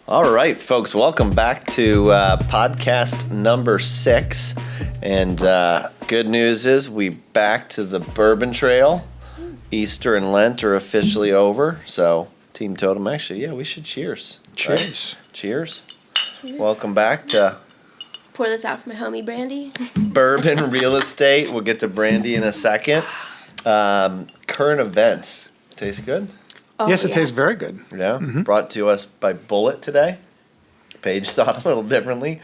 All right, folks, welcome back to podcast number 6. And good news is we back to the Bourbon Trail. Easter and Lent are officially over. So, Team Totum, actually, we should cheers. Cheers. Right? Cheers. Welcome back to Pour this out for my homie Brandy. Bourbon Real Estate. We'll get to Brandy in a second. Current events. Tastes good? Oh, Yes, it tastes very good. Yeah. Brought to us by Bullet today. Paige thought a little differently.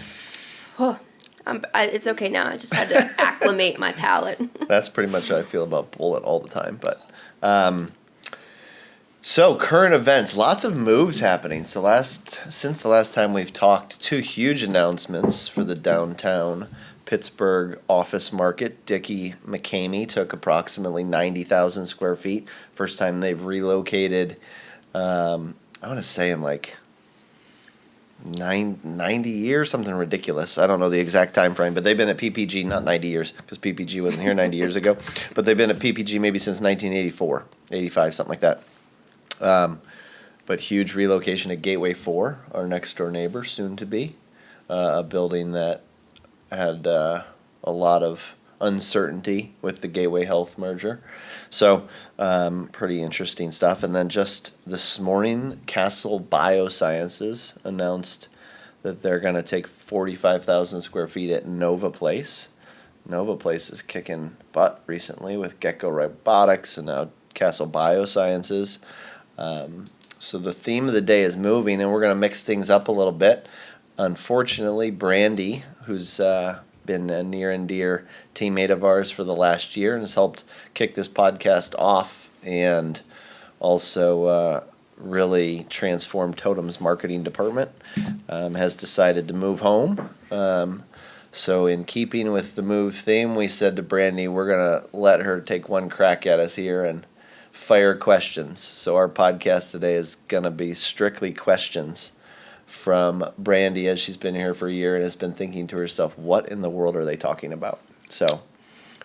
Oh, it's okay now. I just had to acclimate my palate. That's pretty much how I feel about Bullet all the time. But so current events, lots of moves happening. So since the last time we've talked, 2 huge announcements for the downtown Pittsburgh office market. Dickie McCamey took approximately 90,000 square feet. First time they've relocated, I want to say in like 90 years, something ridiculous. I don't know the exact time frame, but they've been at PPG, not 90 years, because PPG wasn't here 90 years ago, but they've been at PPG maybe since 1984, 85, something like that. But huge relocation at Gateway 4, our next door neighbor, soon to be, a building that had a lot of uncertainty with the Gateway Health merger. So pretty interesting stuff. And then just this morning, Castle Biosciences announced that they're going to take 45,000 square feet at Nova Place. Nova Place is kicking butt recently with Gecko Robotics and now Castle Biosciences. So the theme of the day is moving, and we're going to mix things up a little bit. Unfortunately, Brandy, who's been a near and dear teammate of ours for the last year and has helped kick this podcast off and also really transformed Totum's marketing department, has decided to move home. So in keeping with the move theme, we said to Brandy, we're going to let her take one crack at us here and fire questions. So our podcast today is going to be strictly questions from Brandy, as she's been here for a year and has been thinking to herself, what in the world are they talking about? So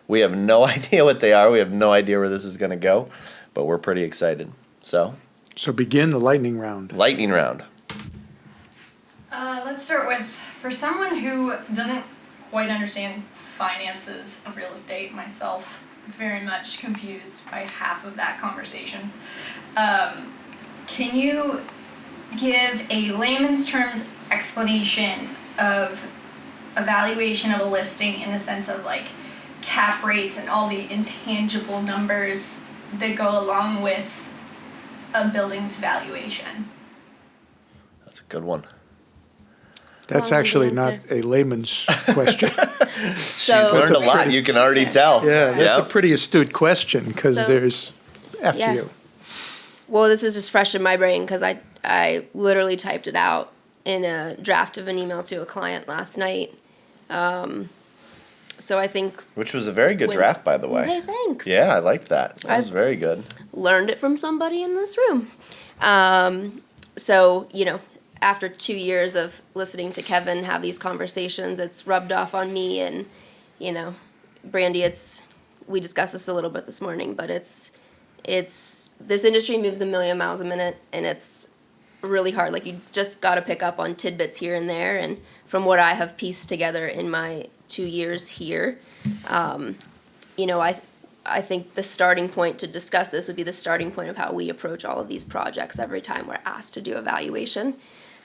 we have no idea what they are. We have no idea where this is going to go, but we're pretty excited. So begin the lightning round. Lightning round. Let's start with, for someone who doesn't quite understand finances of real estate, myself, very much confused by half of that conversation. Can you give a layman's terms explanation of evaluation of a listing in the sense of like cap rates and all the intangible numbers that go along with a building's valuation? That's a good one. That's actually not a layman's question. She's learned a lot, you can already tell. Yeah, that's a pretty astute question because there's after Yeah. you. Well, this is just fresh in my brain because I literally typed it out in a draft of an email to a client last night. So I think... Which was a very good draft, by the way. Hey, thanks. Yeah, I liked that. That was very good. Learned it from somebody in this room. So, after 2 years of listening to Kevin have these conversations, it's rubbed off on me. And, Brandy, we discussed this a little bit this morning, but it's this industry moves a million miles a minute, and it's really hard. Like, you just got to pick up on tidbits here and there. And from what I have pieced together in my 2 years here, I think the starting point to discuss this would be the starting point of how we approach all of these projects every time we're asked to do a valuation.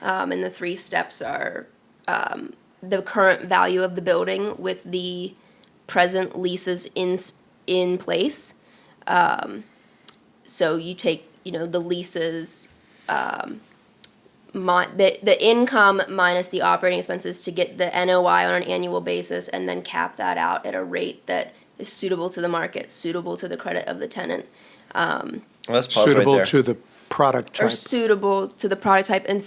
And the 3 steps are the current value of the building with the present leases in place. So you take, the leases, the income minus the operating expenses to get the NOI on an annual basis, and then cap that out at a rate that is suitable to the market, suitable to the credit of the tenant. Let's pause Suitable right there. to the product type. Or suitable to the product type and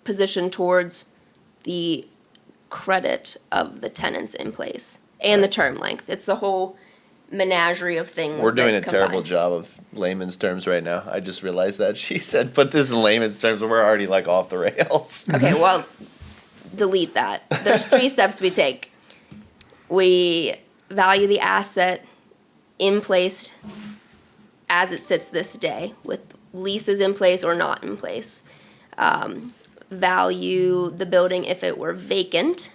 positioned towards the credit of the tenants in place and the term length. It's the whole menagerie of things. We're doing a that terrible combine. job of layman's terms right now. I just realized that. She said, put this in layman's terms, and we're already like off the rails. Okay, well, delete that. There's 3 steps we take. We value the asset in place as it sits this day, with leases in place or not in place. value the building if it were vacant,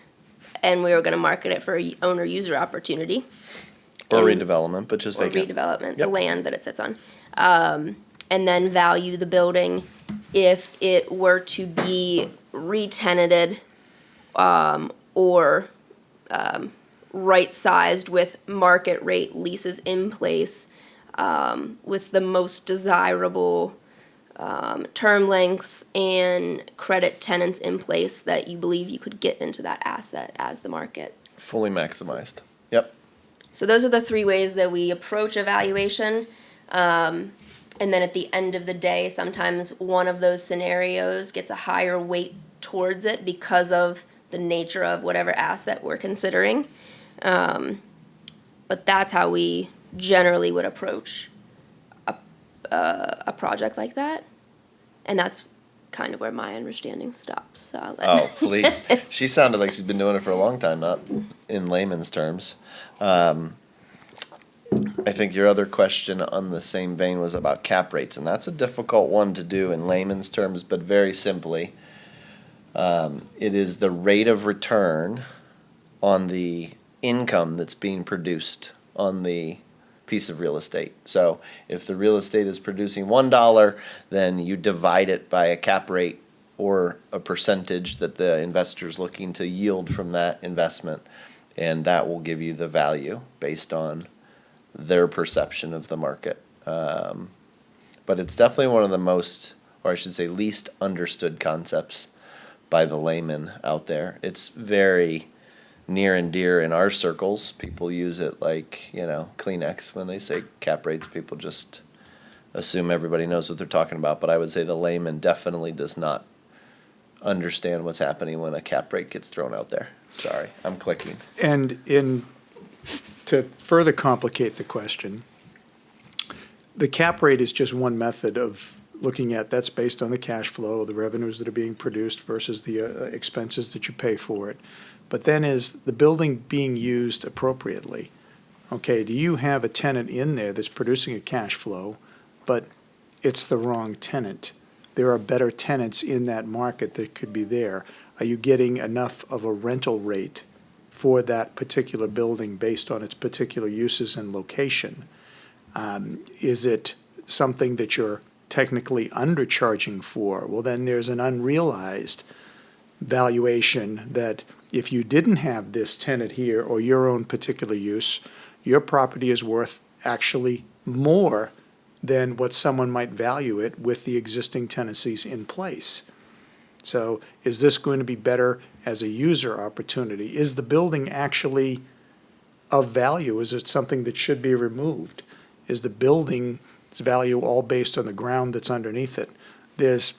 and we were going to market it for owner-user opportunity. Or And- redevelopment, but just Or vacant. redevelopment, the Yep. land that it sits on. And then value the building if it were to be re-tenanted, or right-sized with market rate leases in place, with the most desirable term lengths and credit tenants in place that you believe you could get into that asset as the market. Fully maximized. Yep. So those are the three ways that we approach evaluation. And then at the end of the day, sometimes one of those scenarios gets a higher weight towards it because of the nature of whatever asset we're considering. But that's how we generally would approach a project like that. And that's kind of where my understanding stops. So I'll let Oh, please. She sounded like she's been doing it for a long time, not in layman's terms. I think your other question on the same vein was about cap rates, and that's a difficult one to do in layman's terms, but very simply, it is the rate of return on the income that's being produced on the piece of real estate. So if the real estate is producing $1, then you divide it by a cap rate or a percentage that the investor's looking to yield from that investment, and that will give you the value based on their perception of the market. But it's definitely one of the most, or I should say least understood concepts by the layman out there. It's very near and dear in our circles. People use it like, Kleenex when they say cap rates. People just assume everybody knows what they're talking about. But I would say the layman definitely does not understand what's happening when a cap rate gets thrown out there. Sorry, I'm clicking. And to further complicate the question, the cap rate is just one method of looking at, that's based on the cash flow, the revenues that are being produced versus the expenses that you pay for it. But then is the building being used appropriately? Okay, do you have a tenant in there that's producing a cash flow, but it's the wrong tenant? There are better tenants in that market that could be there. Are you getting enough of a rental rate for that particular building based on its particular uses and location? Is it something that you're technically undercharging for? Well, then there's an unrealized valuation that if you didn't have this tenant here or your own particular use, your property is worth actually more than what someone might value it with the existing tenancies in place. So is this going to be better as a user opportunity? Is the building actually of value? Is it something that should be removed? Is the building's value all based on the ground that's underneath it? There's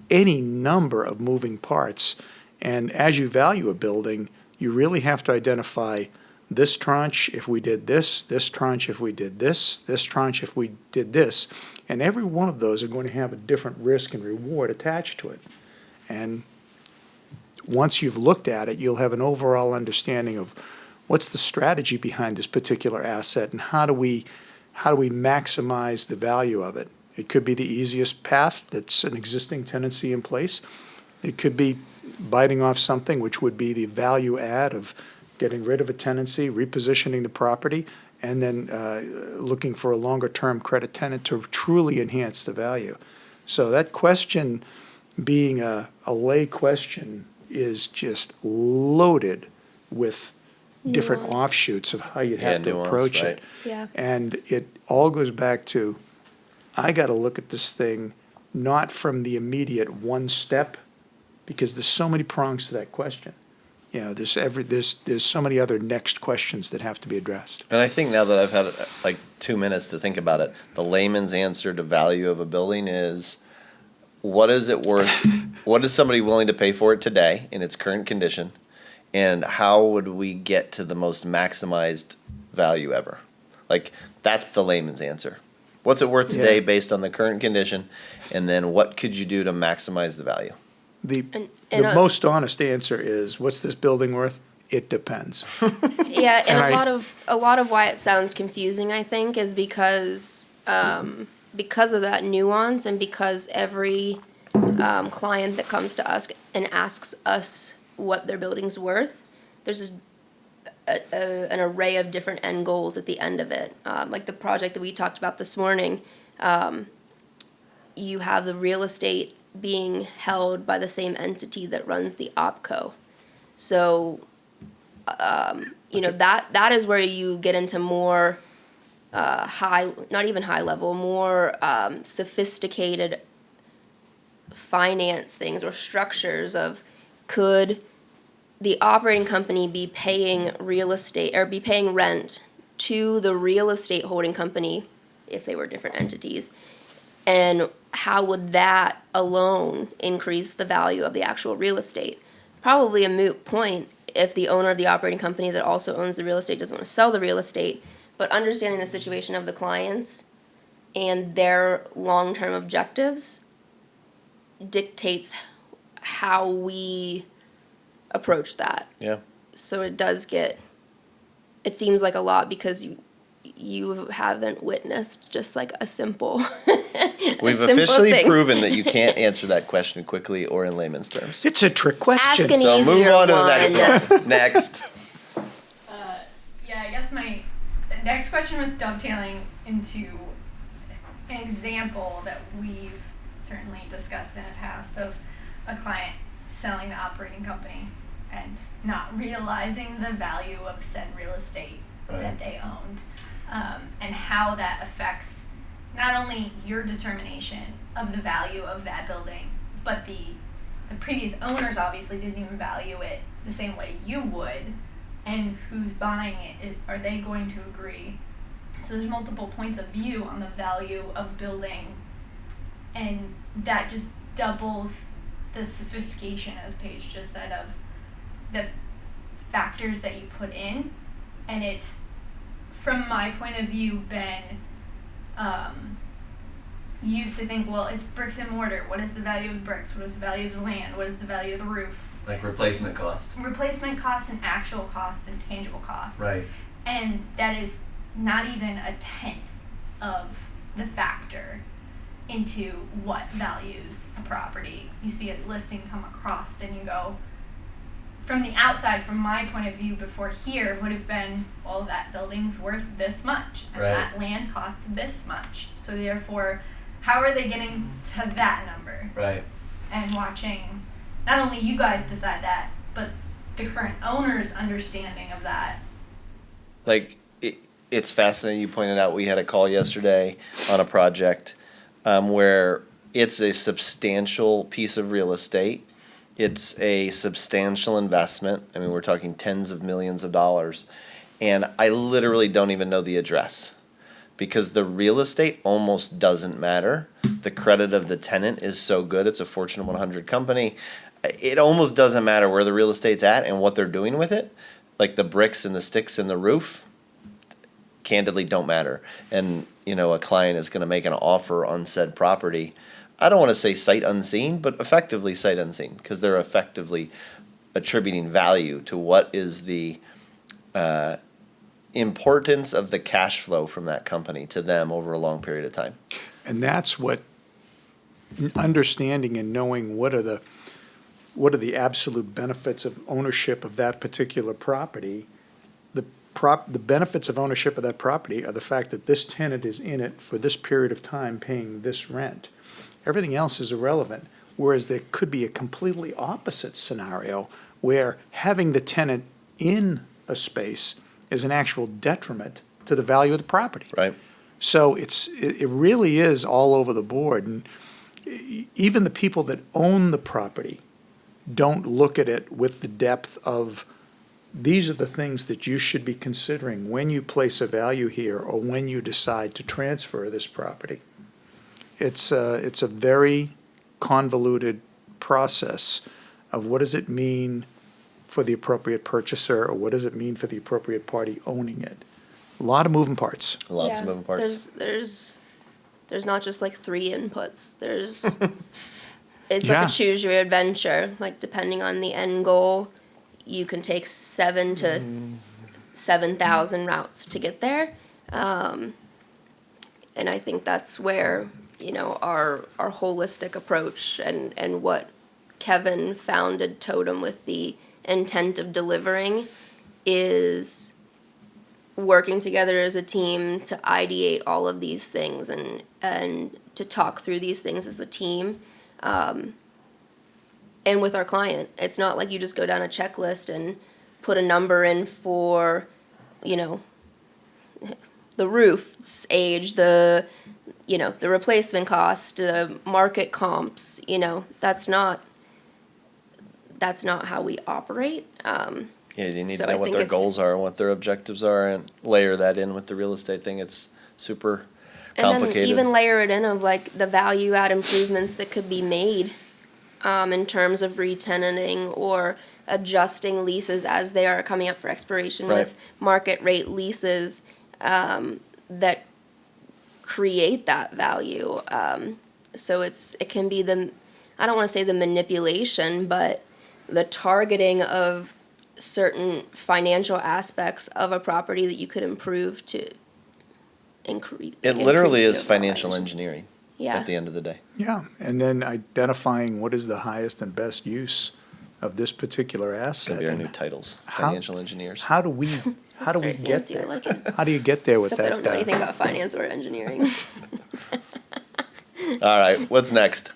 any number of moving parts. And as you value a building, you really have to identify this tranche if we did this tranche if we did this tranche if we did this. And every one of those are going to have a different risk and reward attached to it. And once you've looked at it, you'll have an overall understanding of what's the strategy behind this particular asset and how do we maximize the value of it. It could be the easiest path, that's an existing tenancy in place. It could be biting off something which would be the value add of getting rid of a tenancy, repositioning the property, and then looking for a longer-term credit tenant to truly enhance the value. So that question, being a lay question, is just loaded with different Nuance. offshoots of how you have to nuance, approach right. it. Yeah. And it all goes back to, I got to look at this thing not from the immediate one step, because there's so many prongs to that question. There's so many other next questions that have to be addressed. And I think now that I've had like 2 minutes to think about it, the layman's answer to value of a building is, what is it worth? What is somebody willing to pay for it today in its current condition? And how would we get to the most maximized value ever? Like, that's the layman's answer. What's it worth today Yeah. based on the current condition? And then what could you do to maximize the value? The And most honest answer is, what's this building worth? It depends. Yeah, and And a lot of why it sounds confusing, I think, is because of that nuance and because every client that comes to us and asks us what their building's worth, there's an array of different end goals at the end of it. Like the project that we talked about this morning, you have the real estate being held by the same entity that runs the OpCo. So, that is where you get into more not even high level, more sophisticated finance things or structures of, could the operating company be paying real estate or be paying rent to the real estate holding company if they were different entities? And how would that alone increase the value of the actual real estate? Probably a moot point if the owner of the operating company that also owns the real estate doesn't want to sell the real estate, but understanding the situation of the clients and their long-term objectives dictates how we approach that. Yeah. So it seems like a lot because you haven't witnessed just like a simple We've officially proven that you can't answer that question quickly or in layman's terms. It's a trick question. Ask an So move easier on to one. the next one. Next. Yeah, I guess my next question was dovetailing into an example that we've certainly discussed in the past of a client selling the operating company and not realizing the value of said real estate that they owned, and how that affects not only your determination of the value of that building, but the previous owners obviously didn't even value it the same way you would, and who's buying it, are they going to agree? So there's multiple points of view on the value of building, and that just doubles the sophistication, as Paige just said, of the factors that you put in. And it's, from my point of view, been used to think, well, it's bricks and mortar. What is the value of the bricks? What is the value of the land? What is the value of the roof? Like replacement cost. Replacement cost and actual cost and tangible cost. Right. And that is not even a tenth of the factor into what values a property. You see a listing come across and you go, from the outside, from my point of view before here, would have been, well, that building's worth this much, and Right. that land cost this much. So therefore, how are they getting to that number? Right. And watching not only you guys decide that, but the current owner's understanding of that. Like, it's fascinating. You pointed out we had a call yesterday on a project where it's a substantial piece of real estate. It's a substantial investment. I mean, we're talking tens of millions of dollars. And I literally don't even know the address because the real estate almost doesn't matter. The credit of the tenant is so good. It's a Fortune 100 company. It almost doesn't matter where the real estate's at and what they're doing with it. Like the bricks and the sticks in the roof, candidly don't matter. And, a client is going to make an offer on said property. I don't want to say sight unseen, but effectively sight unseen, because they're effectively attributing value to what is the importance of the cash flow from that company to them over a long period of time. And that's what understanding and knowing what are the absolute benefits of ownership of that particular property. The benefits of ownership of that property are the fact that this tenant is in it for this period of time paying this rent. Everything else is irrelevant, whereas there could be a completely opposite scenario where having the tenant in a space is an actual detriment to the value of the property. Right. So it really is all over the board. And even the people that own the property don't look at it with the depth of, these are the things that you should be considering when you place a value here or when you decide to transfer this property. It's a very convoluted process of what does it mean for the appropriate purchaser or what does it mean for the appropriate party owning it. A lot of moving parts. Lots of moving parts. There's not just like 3 inputs. It's like Yeah. a choose your adventure. Like depending on the end goal, you can take 7 to 7,000 routes to get there. And I think that's where our holistic approach and what Kevin founded Totem with the intent of delivering is working together as a team to ideate all of these things and to talk through these things as a team. And with our client, it's not like you just go down a checklist and put a number in for, the roof's age, the replacement cost, the market comps, that's not how we operate. Yeah, you need So to I know what think their it's- goals are and what their objectives are, and layer that in with the real estate thing. It's super complicated. And then even layer it in of like the value add improvements that could be made in terms of re-tenanting or adjusting leases as they are coming up for expiration Right. with market rate leases that create that value. So it can be I don't want to say the manipulation, but the targeting of certain financial aspects of a property that you could improve to increase. It literally increase is the overall financial valuation. engineering Yeah. at the end of the day. Yeah, and then identifying what is the highest and best use of this particular It's asset. gonna be our and new titles, how- financial engineers. How do we Very get fancy, I there? like it. How do you get there with Except I that? don't know anything about finance or engineering. All right, what's next?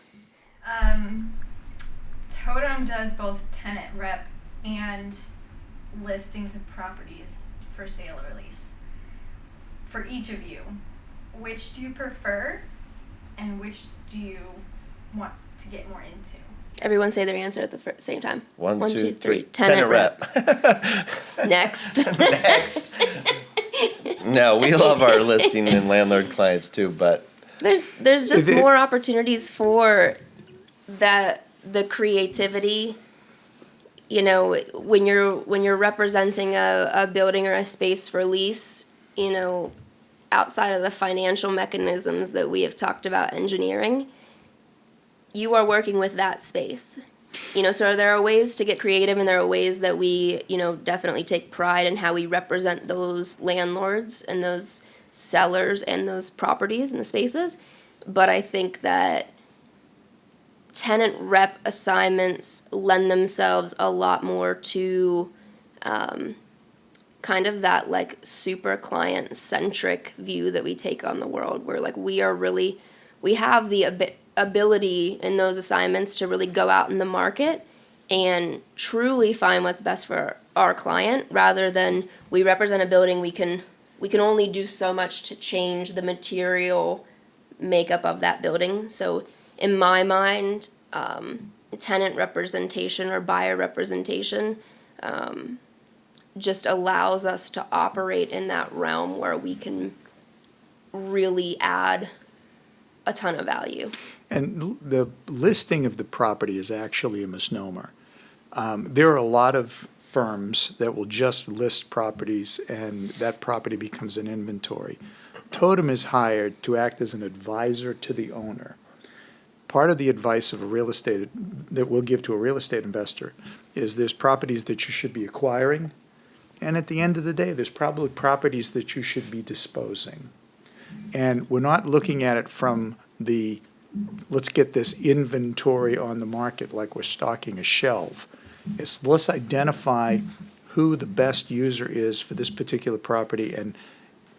Totem does both tenant rep and listings of properties for sale or lease. For each of you, which do you prefer and which do you want to get more into? Everyone say their answer at the same time. One, two, three. Tenant rep. rep. Next. Next. No, we love our listing and landlord clients too, but There's just Is it- more opportunities for the creativity. When you're representing a building or a space for lease, outside of the financial mechanisms that we have talked about engineering, you are working with that space. So there are ways to get creative, and there are ways that we, definitely take pride in how we represent those landlords and those sellers and those properties and the spaces. But I think that tenant rep assignments lend themselves a lot more to kind of that like super client centric view that we take on the world, where like we have the ability in those assignments to really go out in the market and truly find what's best for our client, rather than we represent a building, we can only do so much to change the material makeup of that building. So in my mind, tenant representation or buyer representation just allows us to operate in that realm where we can really add a ton of value. And the listing of the property is actually a misnomer. There are a lot of firms that will just list properties and that property becomes an inventory. Totem is hired to act as an advisor to the owner. Part of the advice of a real estate that we'll give to a real estate investor is there's properties that you should be acquiring, and at the end of the day, there's probably properties that you should be disposing. And we're not looking at it from let's get this inventory on the market like we're stocking a shelf. It's let's identify who the best user is for this particular property and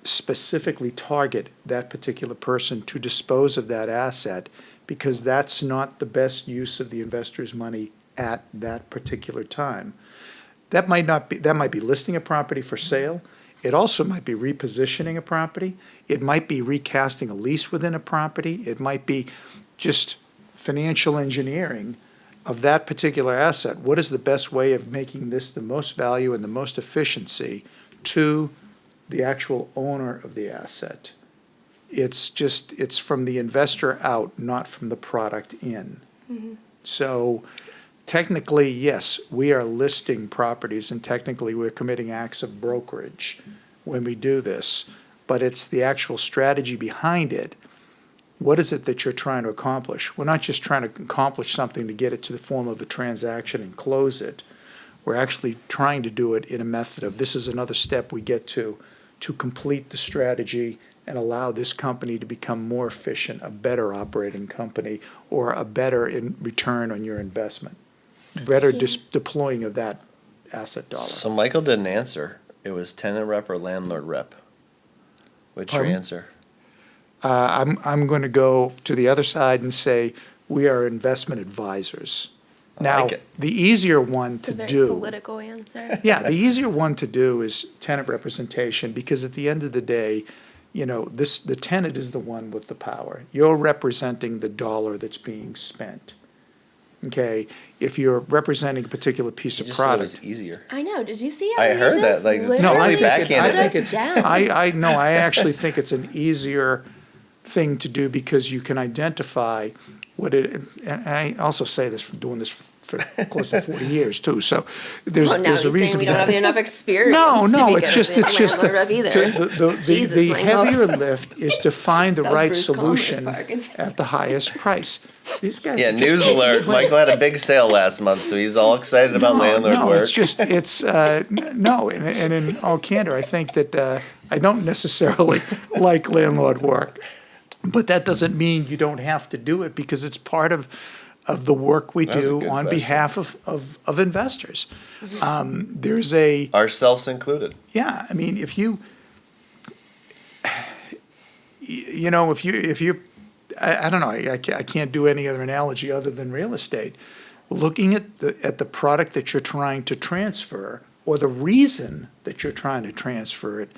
specifically target that particular person to dispose of that asset, because that's not the best use of the investor's money at that particular time. That might be listing a property for sale. It also might be repositioning a property. It might be recasting a lease within a property. It might be just financial engineering of that particular asset. What is the best way of making this the most value and the most efficiency to the actual owner of the asset? It's from the investor out, not from the product in. Mm-hmm. So technically, yes, we are listing properties, and technically we're committing acts of brokerage when we do this, but it's the actual strategy behind it. What is it that you're trying to accomplish? We're not just trying to accomplish something to get it to the form of a transaction and close it. We're actually trying to do it in a method of this is another step we get to complete the strategy and allow this company to become more efficient, a better operating company, or a better in return on your investment, better deploying of that asset dollar. So Michael didn't answer. It was tenant rep or landlord rep. What's your Pardon? answer? I'm going to go to the other side and say we are investment advisors. I Now, like it. the easier one It's to a very do. political answer. Yeah, the easier one to do is tenant representation, because at the end of the day, you know, the tenant is the one with the power. You're representing the dollar that's being spent. Okay, if you're representing a particular piece You of just said it was product. easier. I know. Did you see how I he heard that, just like, it's No, totally I literally think, backhanded. I put think us it's, down? I actually think it's an easier thing to do, because you can identify what it, and I also say this from doing this for close to 40 years too, so there's Oh, now a he's reason. saying we don't have enough experience. No, to no, be it's good just, as a it's just landlord rep either. Jesus, the Michael. heavier lift is to find the Sells right Bruce Commerce solution Park. at the highest price. These guys Yeah, are just- news alert. Michael had a big sale last month, so he's all excited about landlord no, work. it's just, no, and in all candor, I think that I don't necessarily like landlord work. But that doesn't mean you don't have to do it, because it's part of the work we That's a do good on question. behalf of investors. Mm-hmm. There's Ourselves included. yeah, I mean, if you I don't know, I can't do any other analogy other than real estate. Looking at the product that you're trying to transfer, or the reason that you're trying to transfer it,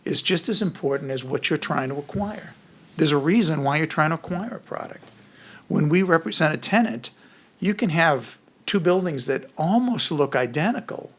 is just as important as what you're trying to acquire. There's a reason why you're trying to acquire a product. When we represent a tenant, you can have two buildings that almost look identical,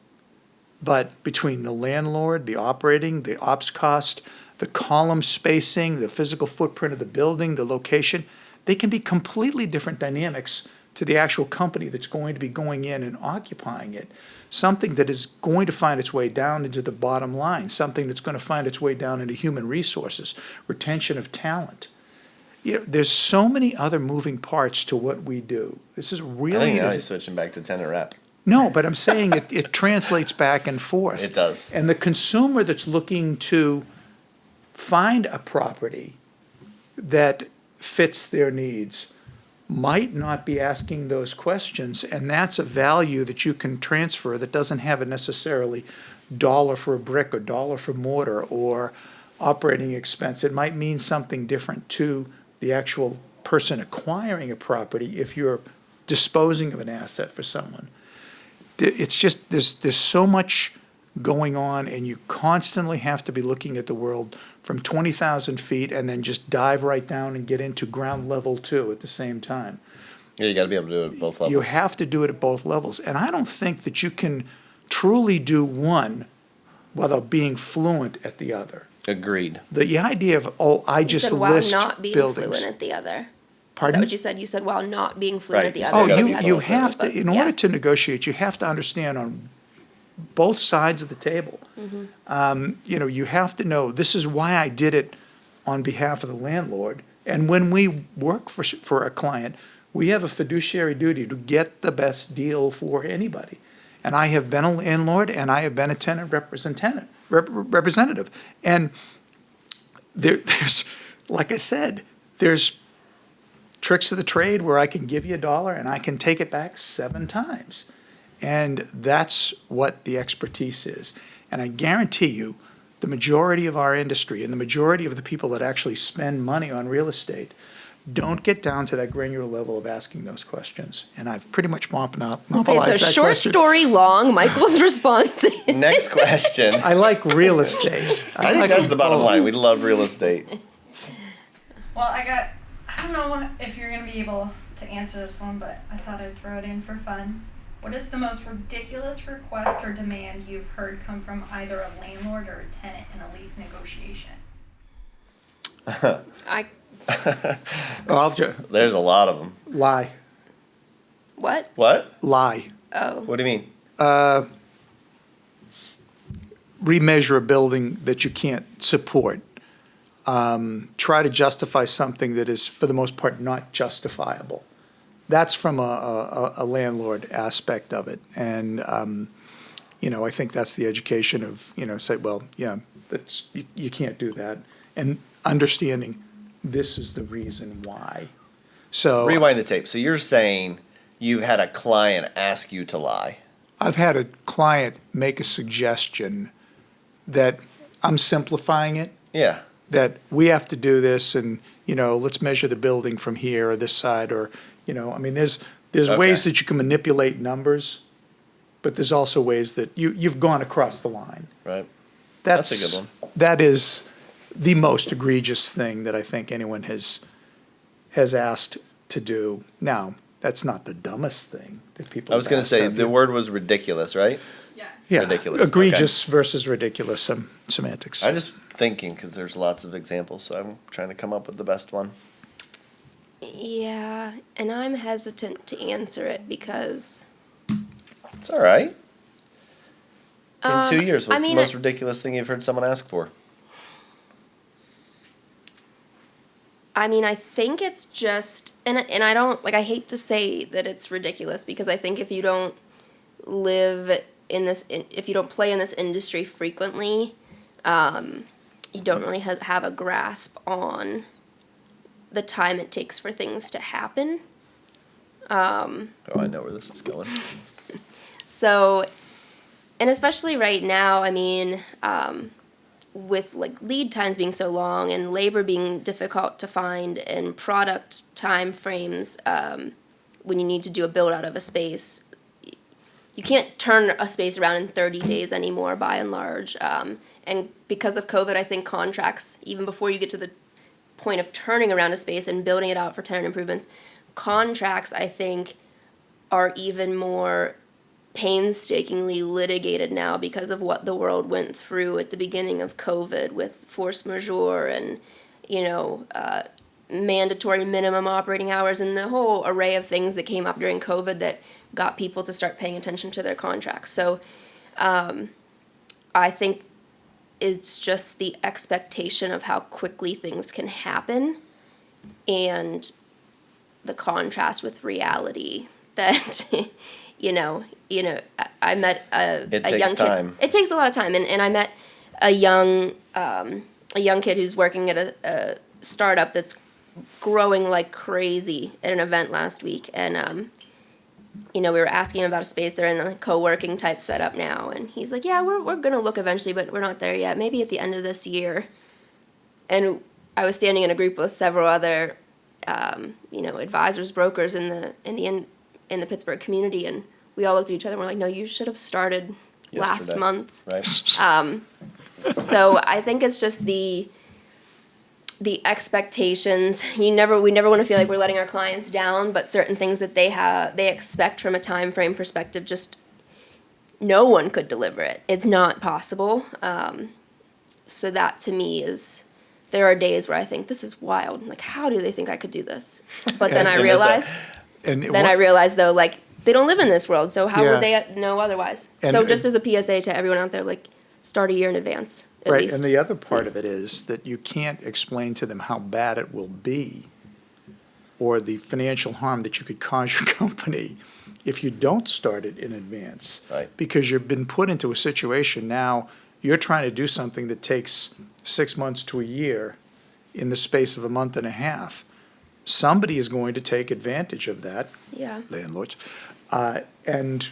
but between the landlord, the operating, the ops cost, the column spacing, the physical footprint of the building, the location, they can be completely different dynamics to the actual company that's going to be going in and occupying it. Something that is going to find its way down into the bottom line, something that's going to find its way down into human resources, retention of talent. You know, there's so many other moving parts to what we do. This is I really think now he's switching back to tenant rep. no, but I'm saying it translates back and forth. It does. And the consumer that's looking to find a property that fits their needs might not be asking those questions, and that's a value that you can transfer that doesn't have a necessarily dollar for a brick or dollar for mortar or operating expense. It might mean something different to the actual person acquiring a property if you're disposing of an asset for someone. It's just, there's so much going on, and you constantly have to be looking at the world from 20,000 feet and then just dive right down and get into ground level too at the same time. Yeah, you got to be able to do it at both levels. You have to do it at both levels. And I don't think that you can truly do one without being fluent at the other. Agreed. The idea of, oh, I You just said while list not being buildings. fluent at the other. Is Pardon? that what you said? You said while not being fluent Right, at the you other. still Oh, gotta you be had you to be have fluent, to, but in yeah. order to negotiate, you have to understand on both sides of the table. You know, you have to know, this is why I did it on behalf of the landlord. And when we work for a client, we have a fiduciary duty to get the best deal for anybody. And I have been a landlord, and I have been a tenant representative. And there's, like I said, there's tricks of the trade where I can give you $1 and I can take it back 7 times. And that's what the expertise is. And I guarantee you, the majority of our industry and the majority of the people that actually spend money on real estate don't get down to that granular level of asking those questions. And I've pretty much monopolized So that short question. story long, Michael's response. Next question. I like real estate. I think like that's the bottom both. line. We love real estate. Well, I don't know if you're gonna be able to answer this one, but I thought I'd throw it in for fun. What is the most ridiculous request or demand you've heard come from either a landlord or a tenant in a lease negotiation? There's a lot of them. Lie. What? What? Lie. Oh. What do you mean? Remeasure a building that you can't support. Try to justify something that is, for the most part, not justifiable. That's from a landlord aspect of it. And, I think that's the education of, say, well, yeah, you can't do that. And understanding this is the reason why. So Rewind the tape. So you're saying you've had a client ask you to lie. I've had a client make a suggestion that I'm simplifying it, Yeah. that we have to do this and, let's measure the building from here or this side or, I mean, there's ways Okay. that you can manipulate numbers, but there's also ways that you've gone across the line. Right. That's a good one. That is the most egregious thing that I think anyone has asked to do. Now, that's not the dumbest thing that people I was have going to asked say of the you. word was ridiculous, right? Yeah. Yeah, ridiculous, okay. egregious versus ridiculous, semantics. I'm just thinking because there's lots of examples, so I'm trying to come up with the best one. Yeah, and I'm hesitant to answer it because It's all right. In 2 years, what's I mean, the most ridiculous thing you've heard someone ask for? I think it's just, and I don't, I hate to say that it's ridiculous because I think if you don't live in this, if you don't play in this industry frequently, you don't really have a grasp on the time it takes for things to happen. Oh, I know where this is going. So, and especially right now, with lead times being so long and labor being difficult to find and product time frames, when you need to do a build out of a space, you can't turn a space around in 30 days anymore by and large. And because of COVID, I think contracts, even before you get to the point of turning around a space and building it out for tenant improvements, contracts, I think, are even more painstakingly litigated now because of what the world went through at the beginning of COVID with force majeure and, mandatory minimum operating hours and the whole array of things that came up during COVID that got people to start paying attention to their contracts. So I think it's just the expectation of how quickly things can happen and the contrast with reality that, I met a takes young time. kid. It takes a lot of time. And I met a young kid who's working at a startup that's growing like crazy at an event last week. And, we were asking him about a space. They're in a co-working type setup now. And he's like, yeah, we're going to look eventually, but we're not there yet. Maybe at the end of this year. And I was standing in a group with several other, advisors, brokers in the Pittsburgh community. And we all looked at each other and we're like, no, you should have started last Yesterday. month. Right. So I think it's just the expectations. We never want to feel like we're letting our clients down, but certain things that they expect from a time frame perspective, just no one could deliver it. It's not possible. So that to me there are days where I think this is wild. Like, how do they think I could do this? But then I realize, though, they don't live in this world, so how would they know otherwise? And- So just as a PSA to everyone out there, start a year in advance, at Right, least. and the other part please. of it is that you can't explain to them how bad it will be or the financial harm that you could cause your company if you don't start it in advance. Right. Because you've been put into a situation now, you're trying to do something that takes 6 months to a year in the space of a month and a half. Somebody is going to take advantage of that, Yeah. landlords, And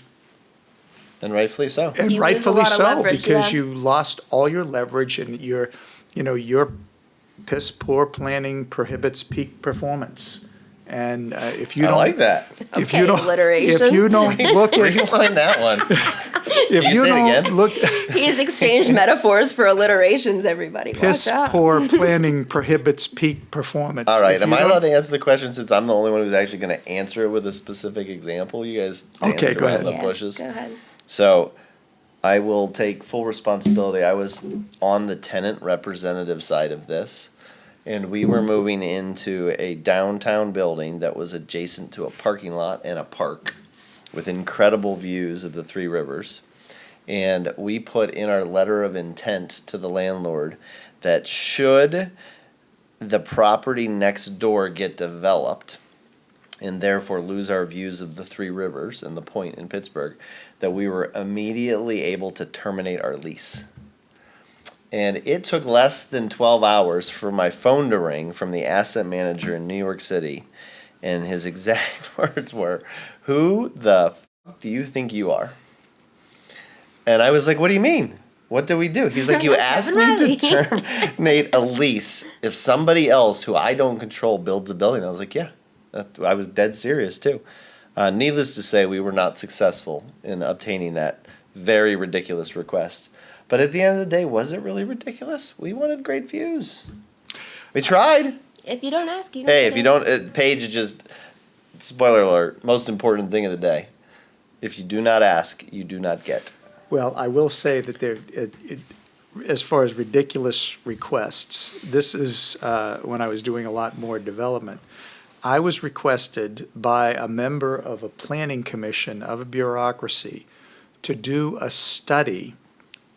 rightfully so. and You lose a rightfully lot of so, leverage, because yeah. you lost all your leverage and your piss poor planning prohibits peak performance. And if you I don't, like that. if Okay, you don't, alliteration. if you don't look at, Rewind that one. if you you say it don't again? look, He's exchanged metaphors for alliterations, everybody. Watch piss out. poor planning prohibits peak performance. All right. If Am you I don't- allowed to answer the question since I'm the only one who's actually going to answer it with a specific example? You guys danced Okay, go around ahead. the Yeah, bushes. go ahead. So I will take full responsibility. I was on the tenant representative side of this, and we were moving into a downtown building that was adjacent to a parking lot and a park with incredible views of the Three Rivers. And we put in our letter of intent to the landlord that should the property next door get developed and therefore lose our views of the Three Rivers and the point in Pittsburgh, that we were immediately able to terminate our lease. And it took less than 12 hours for my phone to ring from the asset manager in New York City. And his exact words were, "Who the f do you think you are?" And I was like, "What do you mean? What do we do?" He's like, "You asked me to terminate a lease if somebody else who I don't control builds a building." I was like, "Yeah." I was dead serious too. Needless to say, we were not successful in obtaining that very ridiculous request. But at the end of the day, was it really ridiculous? We wanted great views. We tried. If you don't ask, you don't Hey, get if you it. don't, Paige just, spoiler alert, most important thing of the day. If you do not ask, you do not get. Well, I will say that as far as ridiculous requests, this is when I was doing a lot more development. I was requested by a member of a planning commission of a bureaucracy to do a study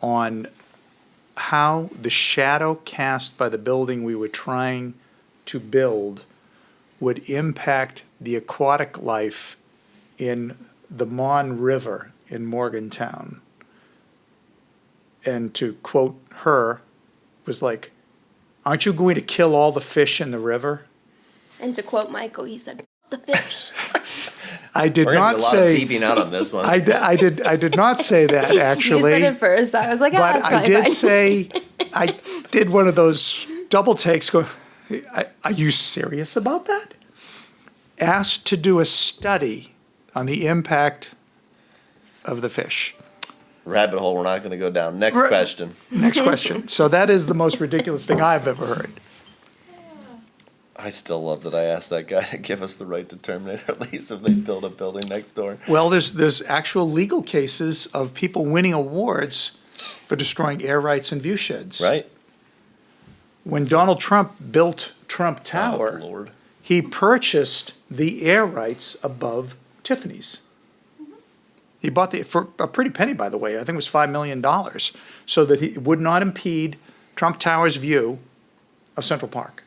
on how the shadow cast by the building we were trying to build would impact the aquatic life in the Mon River in Morgantown. And to quote her, was like, "Aren't you going to kill all the fish in the river?" And to quote Michael, he said, "The fish." I did We're going to not do a lot of say, peeping out on this one. I did not say that, You actually. said it first. I was like, ah, But that's I probably did fine. say, I did one of those double takes, go, "Are you serious about that?" Asked to do a study on the impact of the fish. Rabbit hole we're not going to go down. Next Right. question. Next question. So that is the most ridiculous thing I've ever heard. I still love that I asked that guy to give us the right to terminate our lease if they build a building next door. Well, there's actual legal cases of people winning awards for destroying air rights and view sheds. Right? When Donald Trump built Trump Oh, Tower, Lord. he purchased the air rights above Tiffany's. He bought for a pretty penny, by the way. I think it was $5 million, so that it would not impede Trump Tower's view of Central Park.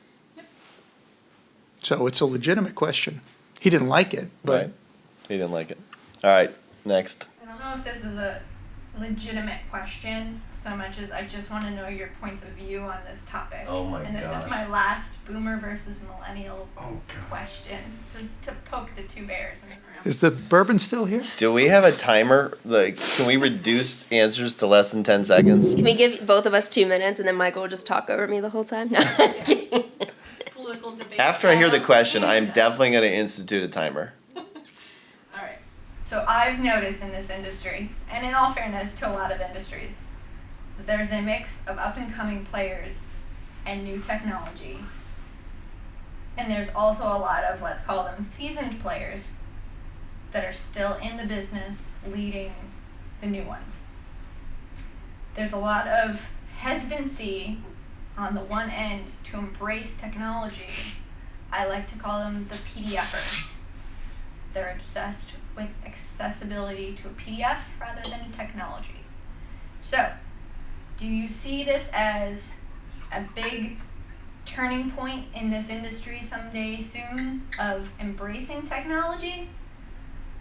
So it's a legitimate question. He didn't like it, but Right. He didn't like it. All right. Next. I don't know if this is a legitimate question so much as I just want to know your points of view on this topic. Oh my And this gosh. is my last boomer versus millennial Oh, God. question to poke the two bears in the room. Is the bourbon still here? Do we have a timer? Like, can we reduce answers to less than 10 seconds? Can we give both of us 2 minutes and then Michael will just talk over me the whole time? No. Political debate. After I hear the question, I'm definitely going to institute a timer. Alright, so I've noticed in this industry, and in all fairness to a lot of industries, that there's a mix of up and coming players and new technology. And there's also a lot of, let's call them seasoned players, that are still in the business leading the new ones. There's a lot of hesitancy on the one end to embrace technology. I like to call them the PDFers. They're obsessed with accessibility to a PDF rather than technology. So, do you see this as a big turning point in this industry someday soon of embracing technology?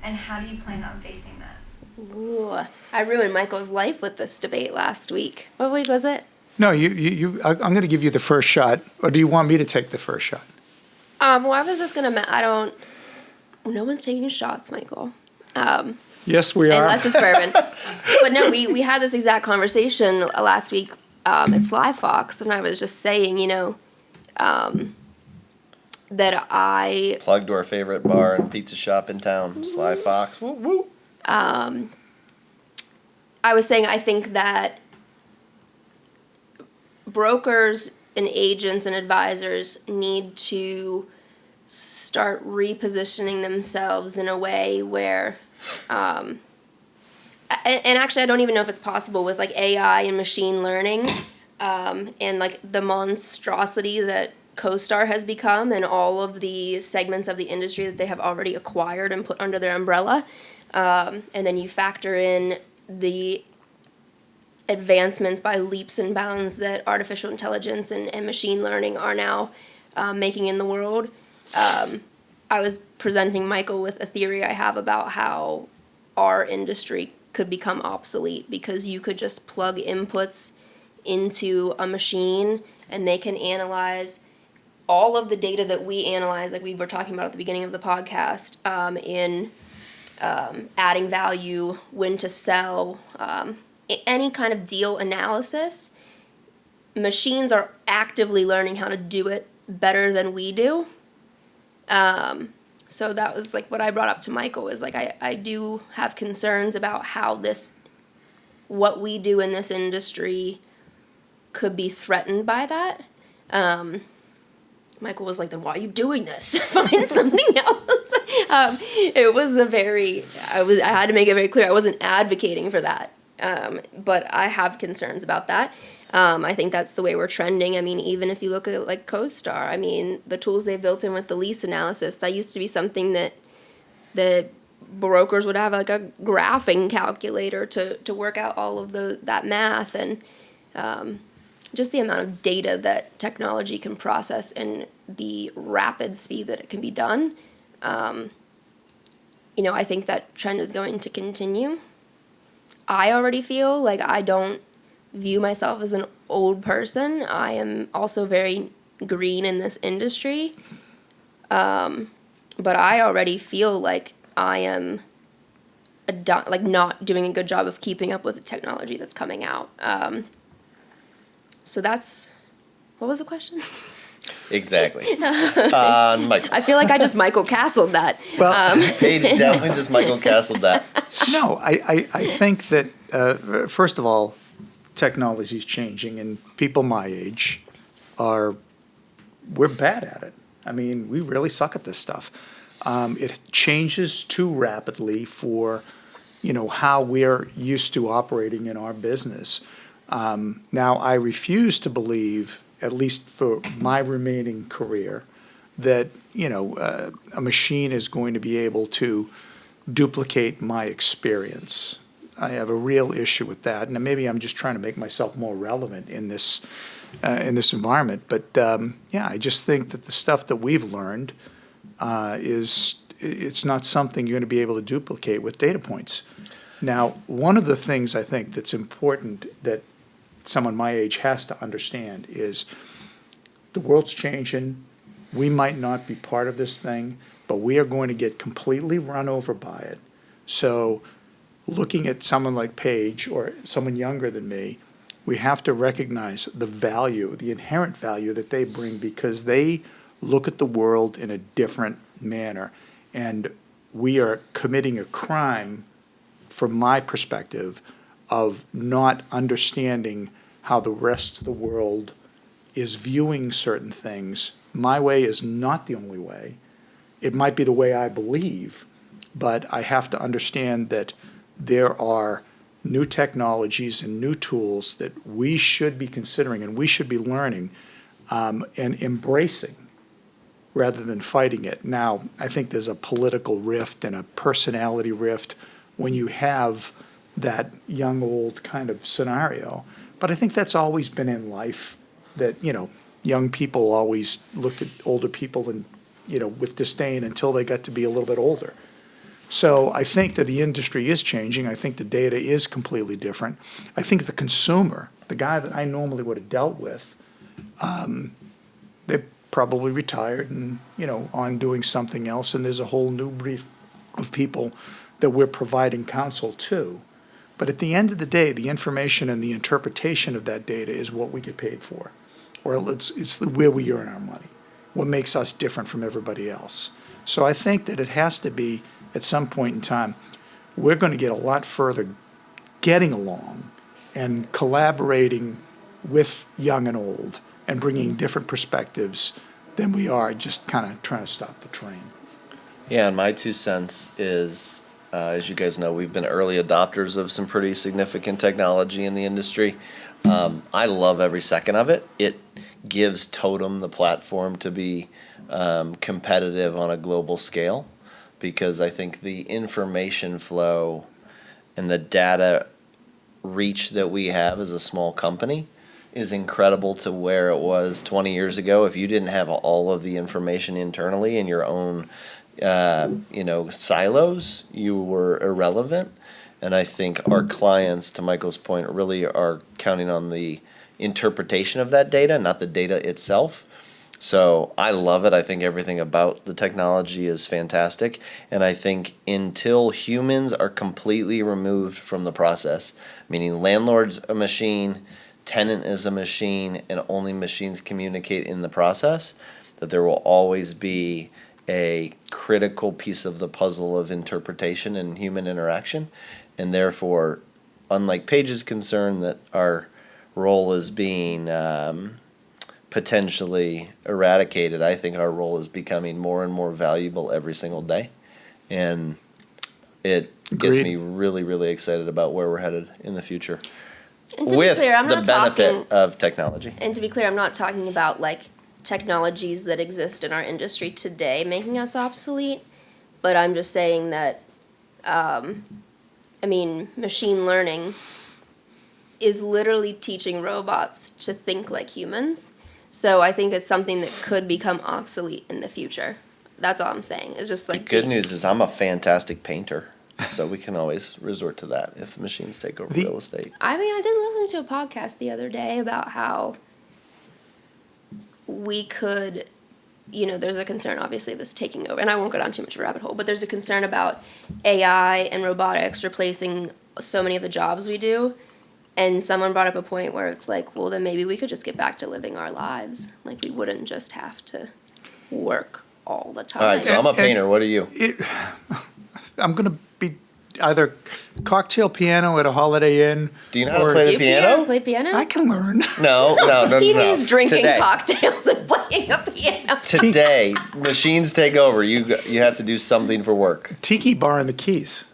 And how do you plan on facing that? Ooh, I ruined Michael's life with this debate last week. What week was it? No, I'm going to give you the first shot, or do you want me to take the first shot? Well, I was just gonna. No one's taking shots, Michael. Yes, we are. Unless it's bourbon. But no, we had this exact conversation last week at Sly Fox, and I was just saying, that I Plug to our favorite bar and pizza shop in town, Sly Fox. Woo woo. I was saying I think that brokers and agents and advisors need to start repositioning themselves in a way where, and actually I don't even know if it's possible with like AI and machine learning, and like the monstrosity that CoStar has become and all of the segments of the industry that they have already acquired and put under their umbrella. And then you factor in the advancements by leaps and bounds that artificial intelligence and machine learning are now making in the world. I was presenting Michael with a theory I have about how our industry could become obsolete because you could just plug inputs into a machine and they can analyze all of the data that we analyze, like we were talking about at the beginning of the podcast, in adding value, when to sell, any kind of deal analysis, machines are actively learning how to do it better than we do. So that was like what I brought up to Michael, is like I do have concerns about how what we do in this industry could be threatened by that. Michael was like, then why are you doing this? Find something else. It was I had to make it very clear I wasn't advocating for that. But I have concerns about that. I think that's the way we're trending. I mean, even if you look at like CoStar, I mean, the tools they built in with the lease analysis, that used to be something that brokers would have like a graphing calculator to work out all of that math, and just the amount of data that technology can process and the rapid speed that it can be done. I think that trend is going to continue. I already feel like I don't view myself as an old person. I am also very green in this industry. But I already feel like I am not doing a good job of keeping up with the technology that's coming out. So what was the question? Exactly. Michael. I feel like I just Michael Castled that. Well, Paige definitely just Michael Castled that. no, I think that, first of all, technology is changing, and people my age we're bad at it. I mean, we really suck at this stuff. It changes too rapidly for, how we're used to operating in our business. Now, I refuse to believe, at least for my remaining career, that, a machine is going to be able to duplicate my experience. I have a real issue with that, and maybe I'm just trying to make myself more relevant in this environment. But I just think that the stuff that we've learned it's not something you're going to be able to duplicate with data points. Now, one of the things I think that's important that someone my age has to understand is the world's changing. We might not be part of this thing, but we are going to get completely run over by it. So looking at someone like Paige or someone younger than me, we have to recognize the value, the inherent value that they bring, because they look at the world in a different manner. And we are committing a crime, from my perspective, of not understanding how the rest of the world is viewing certain things. My way is not the only way. It might be the way I believe, but I have to understand that there are new technologies and new tools that we should be considering and we should be learning and embracing rather than fighting it. Now, I think there's a political rift and a personality rift when you have that young-old kind of scenario. But I think that's always been in life, that, young people always looked at older people and, with disdain until they got to be a little bit older. So I think that the industry is changing. I think the data is completely different. I think the consumer, the guy that I normally would have dealt with, they're probably retired and, on doing something else, and there's a whole new breed of people that we're providing counsel to. But at the end of the day, the information and the interpretation of that data is what we get paid for, or it's where we earn our money, what makes us different from everybody else. So I think that it has to be, at some point in time, we're going to get a lot further getting along and collaborating with young and old and bringing different perspectives than we are just kind of trying to stop the train. Yeah, and my 2 cents is, as you guys know, we've been early adopters of some pretty significant technology in the industry. I love every second of it. It gives Totum the platform to be competitive on a global scale, because I think the information flow and the data reach that we have as a small company is incredible to where it was 20 years ago. If you didn't have all of the information internally in your own silos, you were irrelevant. And I think our clients, to Michael's point, really are counting on the interpretation of that data, not the data itself. So I love it. I think everything about the technology is fantastic. And I think until humans are completely removed from the process, meaning landlord's a machine, tenant is a machine, and only machines communicate in the process, that there will always be a critical piece of the puzzle of interpretation and human interaction. And therefore, unlike Paige's concern that our role is being potentially eradicated, I think our role is becoming more and more valuable every single day. And it gets me Agreed. really, really excited about where we're headed in the future. And to With be clear, I'm the not benefit talking. of technology. And to be clear, I'm not talking about like technologies that exist in our industry today making us obsolete, but I'm just saying that, machine learning is literally teaching robots to think like humans. So I think it's something that could become obsolete in the future. That's all I'm saying. It's just The like good news is I'm a fantastic painter, so we can always resort to that if the machines take over The- real estate. I did listen to a podcast the other day about how we could, there's a concern, obviously, of this taking over, and I won't go down too much of a rabbit hole, but there's a concern about AI and robotics replacing so many of the jobs we do. And someone brought up a point where it's like, well, then maybe we could just get back to living our lives. Like, we wouldn't just have to work all the time. All right, so I'm a painter. What are you? I'm going to be either cocktail piano at a Holiday Inn. Do you know how to or- play Do the you piano? play piano? I can learn. No. He means drinking Today. cocktails and playing a piano. Today, machines take over. You have to do something for work. Tiki bar in the Keys.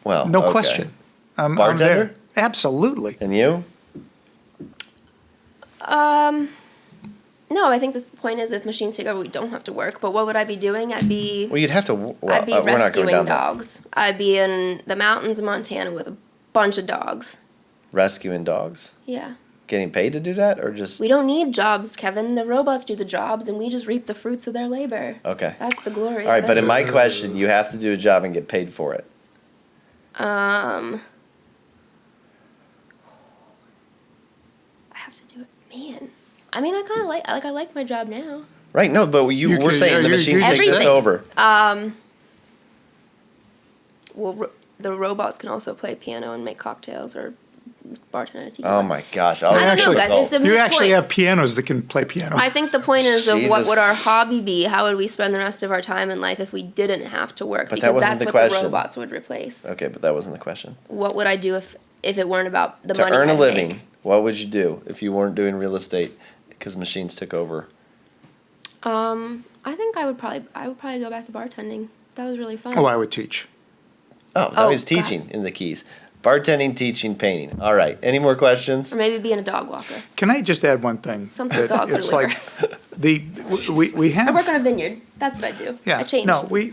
Well, No okay. question. I'm Bartender? there. Absolutely. And you? No, I think the point is if machines take over, we don't have to work. But what would I be doing? I'd be Well, you'd have to. Well, we're not going rescuing down that. dogs. I'd be in the mountains of Montana with a bunch of dogs. Rescuing dogs. Yeah. Getting paid to do that, or just We don't need jobs, Kevin. The robots do the jobs, and we just reap the fruits of their labor. okay? That's the glory. All right, of but it. in my question, you have to do a job and get paid for it. I have to do it, man. I mean, I kind of I like my job now. Right? No, but You we're could- saying the you- machines you take this Everything. over. Well, the robots can also play piano and make cocktails or bartend at a tiki Oh bar. my gosh! I don't know, guys. It's a You moot actually point. have pianos that can play piano. I think the point is of what Jesus. would our hobby be? How would we spend the rest of our time in life if we didn't have to work? But that Because wasn't that's the what question. the robots would replace. Okay, but that wasn't the question. What would I do if it weren't about the To money earn a I'd living, make? what would you do if you weren't doing real estate because machines took over? I think I would probably go back to bartending. That was really fun. Oh, I would teach. Oh, now Oh, he's God. teaching in the Keys. Bartending, teaching, painting. All right. Any more questions? Or maybe being a dog walker. Can I just add one thing? Something with dogs It's or like we I work have. on a vineyard. That's what I do. Yeah, I change. no, we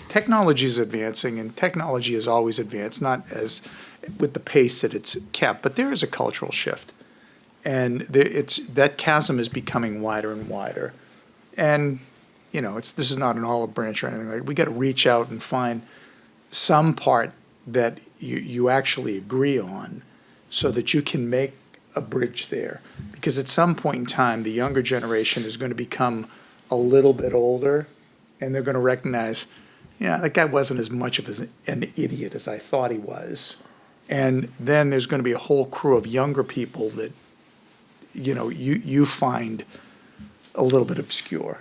technology is advancing, and technology has always advanced, not as with the pace that it's kept, but there is a cultural shift, and that chasm is becoming wider and wider, and this is not an olive branch or anything like. We got to reach out and find some part that you actually agree on, so that you can make a bridge there, because at some point in time, the younger generation is going to become a little bit older, and they're going to recognize, that guy wasn't as much of an idiot as I thought he was. And then there's going to be a whole crew of younger people that, you find a little bit obscure.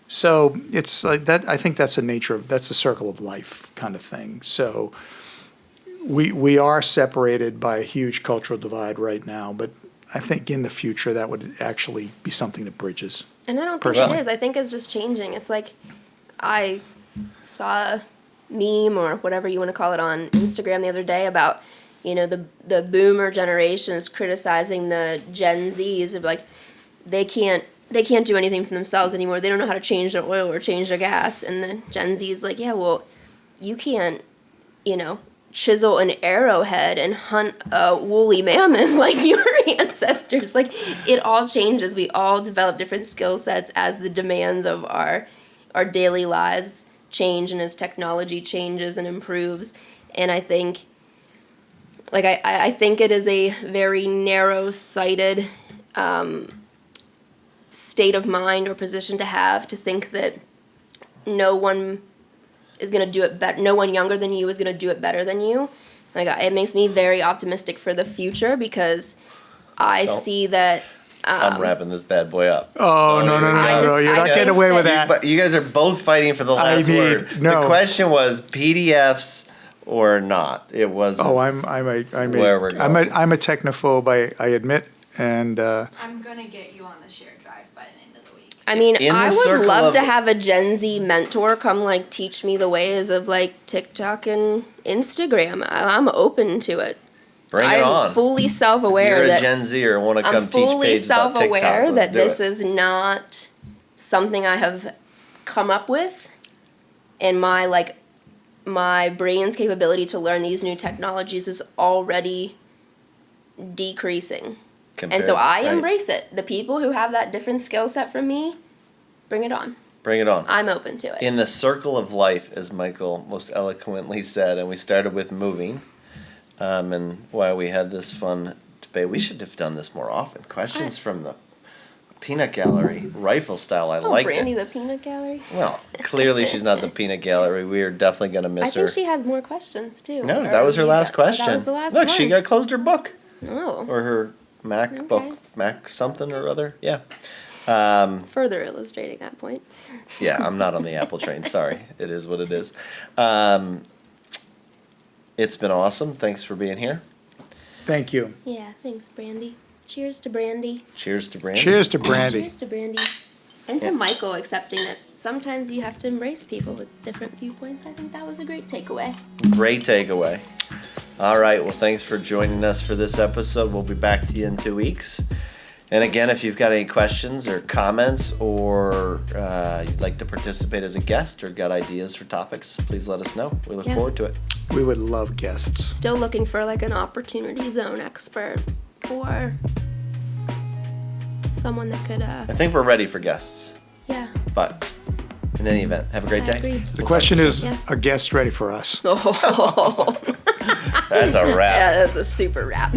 So it's like that. I think that's that's the circle of life kind of thing. So we are separated by a huge cultural divide right now, but I think in the future that would actually be something that bridges. And I don't think Personally. it is. I think it's just changing. It's like I saw a meme or whatever you want to call it on Instagram the other day about, the boomer generation is criticizing the Gen Zs of like they can't do anything for themselves anymore. They don't know how to change their oil or change their gas. And the Gen Z is like, yeah, well, you can't, chisel an arrowhead and hunt a woolly mammoth like your ancestors. Like, it all changes. We all develop different skill sets as the demands of our daily lives change and as technology changes and improves. And I think, I think it is a very narrow-sighted state of mind or position to have, to think that no one is going to do it better. No one younger than you is going to do it better than you. Like, it makes me very optimistic for the future, because I Don't. see that. I'm wrapping this bad boy up. Oh, no, no, no, I no, just- you're I not think getting away with that- that. But you guys are both fighting for the last need- word. no. The question was PDFs or not. It was. Oh, I'm Where we're a going. technophobe, I admit, and I'm gonna get you on the shared drive by the end of the week. I mean, In the I would circle love of- to have a Gen Z mentor come like teach me the ways of like TikTok and Instagram. I'm open to it. Bring it I'm on. fully self-aware You're a that Gen Zer, want to come I'm teach fully Paige about TikTok. self-aware Let's that do this it. is not something I have come up with, and my brain's capability to learn these new technologies is already decreasing. And so I Right. embrace it. The people who have that different skill set from me, bring it on. Bring it on. I'm open to it. In the circle of life, as Michael most eloquently said, and we started with moving, and why we had this fun debate. We should have done this more often. Questions from the peanut gallery, rifle style. I Oh, liked Brandy, it. the peanut gallery. Well, clearly she's not the peanut gallery. We are definitely gonna I miss think her. she has more questions too. No, Or that was her you last got- oh, question. That was the last Look, one. she got closed her book Oh, or her Mac book, Okay. Mac something or other. Yeah. further illustrating that point. Yeah, I'm not on the Apple train. Sorry. It is what it is. It's been awesome. Thanks for being here. thank you. Yeah, thanks, Brandy. Cheers to Brandy. Cheers to Brandon. Cheers to Brandy. Cheers to Brandy. And to Michael, accepting that sometimes you have to embrace people with different viewpoints. I think that was a great takeaway. Great takeaway. All right. Well, thanks for joining us for this episode. We'll be back to you in 2 weeks. And again, if you've got any questions or comments, or you'd like to participate as a guest or got ideas for topics, please let us know. We look Yeah. forward to it. We would love guests. Still looking for like an opportunity zone expert or someone that could, I think we're ready for guests. yeah. But in any event, have a great I day. agree. The question is, Yeah. a guest ready for us? Oh, That's a wrap. yeah, that's a super wrap.